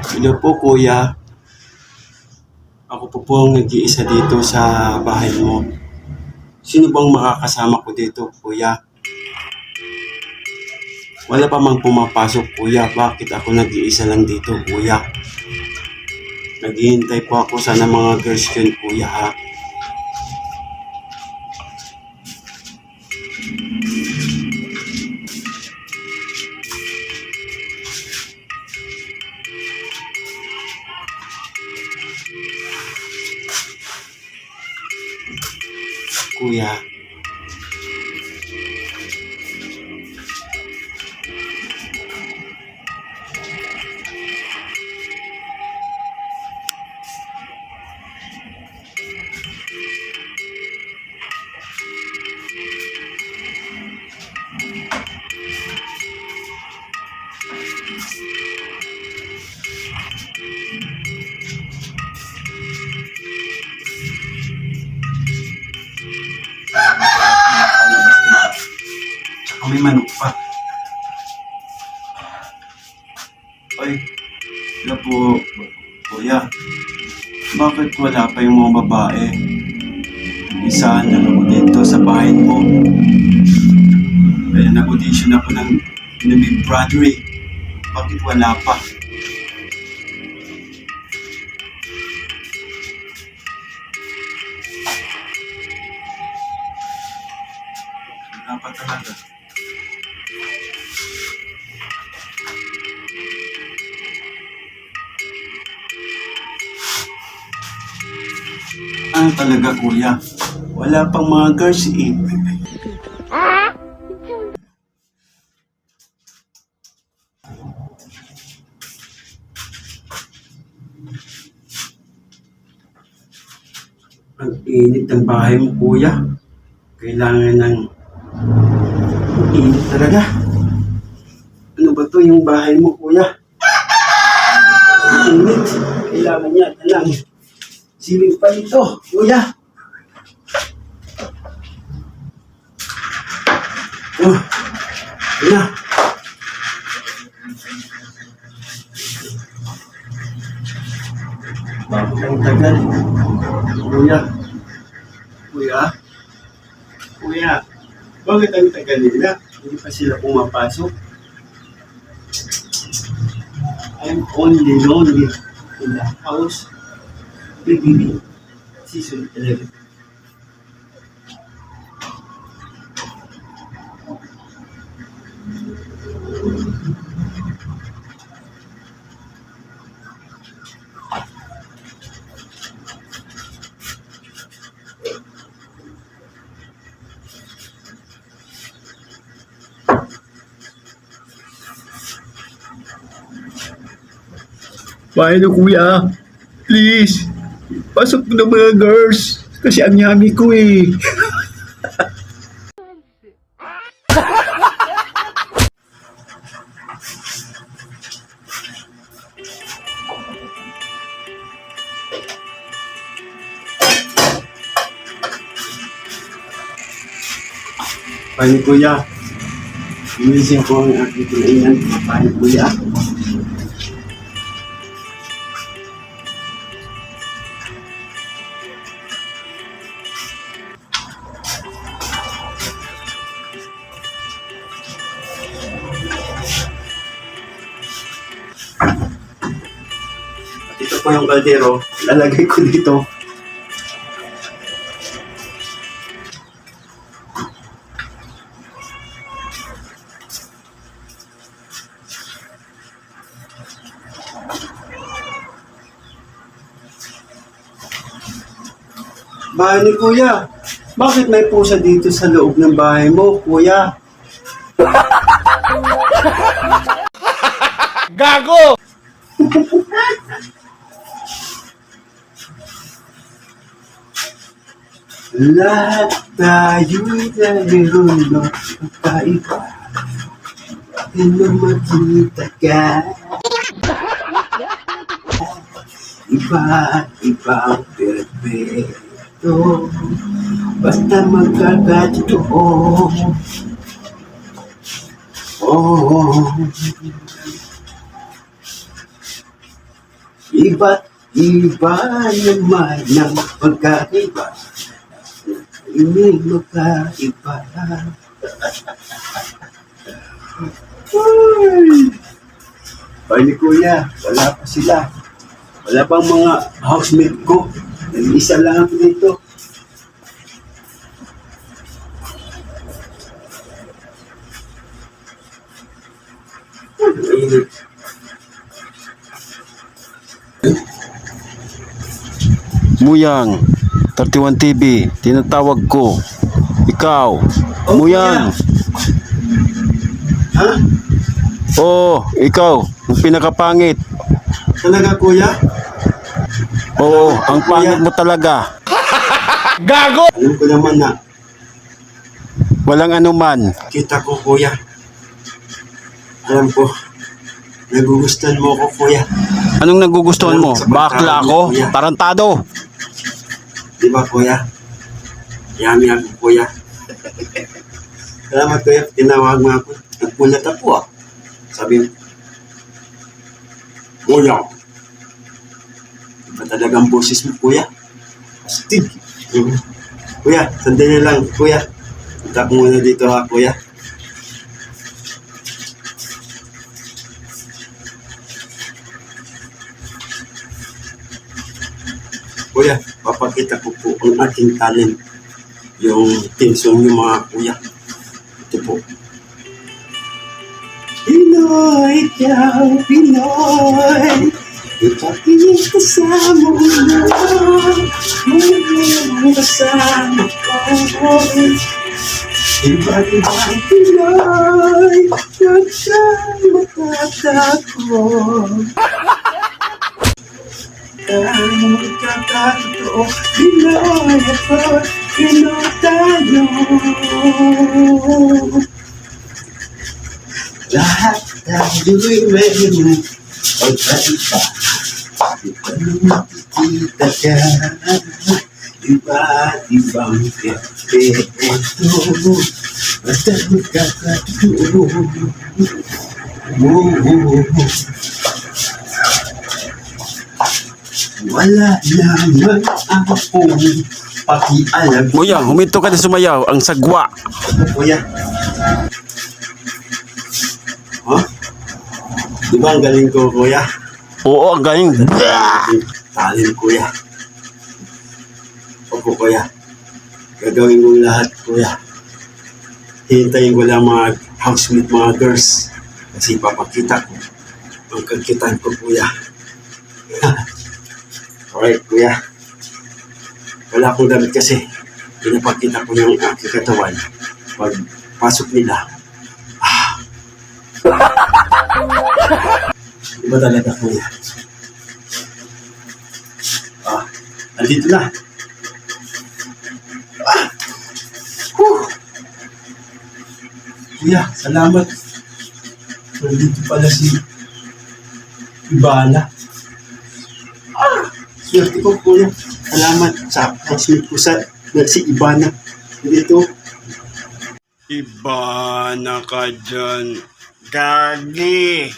Hello po kuya, ako po ang nag-iisa dito sa bahay mo. Sino bang makakasama ko dito kuya? Wala pa mang pumapasok kuya, bakit ako nag-iisa lang dito kuya? Naghihintay po ako sana mga girls yun kuya ha. Kuya, tsaka may manok pa. Ay, hello po kuya. Bakit wala pa yung mga babae? Isa na ako dito sa bahay mo. Kaya nag-audition ako ng Big Brother eh. Bakit wala pa? Wala pa talaga. Ano talaga kuya? Wala pang mga girls eh. Ang init ng bahay mo kuya. Kailangan ng init talaga. Ano ba to yung bahay mo kuya? Ang init. Kailangan niya lang. Siling pa ito kuya. Oh, kuya. Bakit ang tagal? Kuya. Kuya. Kuya. Bakit ang tagal nila? Hindi pa sila pumapasok. I'm only lonely in the house. Baby. Season 11. Paano kuya? Please, pasok mo na mga girls. Kasi ang yummy ko eh. Paano kuya? Inisip ko ang aking kainan. Paano kuya? Ito po yung kaldero. Lalagay ko dito. Bahay ni kuya. Bakit may pusa dito sa loob ng bahay mo, kuya? Gago! Lahat tayo'y nagkaroon ng kakaiba. Kaya makita ka. Iba't ibang perpekto. Basta magkakatotoo. Oh. Iba't iba naman ng pagkaiba. Hindi magkaiba. Ay, ni Kuya, wala pa sila. Wala pang mga housemate ko. Nag-isa lang ako dito. Mainit. Muyang, 31 TV, tinatawag ko. Ikaw, Oh, Muyang. Ha? Oo, ikaw, yung pinakapangit. Talaga, Kuya? Oo, ang pangit mo talaga. Alam ko naman na Walang anuman. kita ko, Kuya. Alam ko, nagugustuhan mo ako, Kuya. Anong nagugustuhan mo? Sa Bakla ako? kuya. Tarantado? Di ba, Kuya? Yummy ako, Kuya. Salamat, Kuya. Tinawag mo ako. Nagpunat ako, ah. Sabi mo, Kuya. Iba talagang boses mo, Kuya. Astig. Kuya, sandali lang, Kuya. Punta ko muna dito, ha, Kuya. Kuya, papakita ko po ang aking talent. Yung team song yung mga kuya. Ito po. Pinoy, ikaw, Pinoy. Ipapinit ka sa mundo. Ngayon kasama ko. Iba't ibang Pinoy. Nagsan matatakot. Ang magkakatotoo, Pinoy ako, Pinoy tayo. Lahat tayo'y mayroong pagkaiba. Iba nang makikita ka, iba't ibang epekto. Basta magkakatotoo. Wala naman akong pakialam. Muyang, huminto ka na sumayaw. Ang sagwa. Kuya. Huh? Di ba ang galing ko, Kuya? Oo, ang galing. Talent, Kuya. Opo, Kuya. Gagawin ko lahat, Kuya. Hintayin ko lang mga housemate, mga girls. Kasi papakita ko ang kagitan ko, Kuya. Alright, Kuya. Wala akong damit kasi. Pinapakita ko yung aking katawan. Pag pasok nila. Iba talaga, Kuya. Andito na. Kuya, salamat. Nandito pala si Ibana. Swerte ko, Kuya. Salamat sa housemate ko si Ibana. Dito. Ibana ka dyan. Gagi.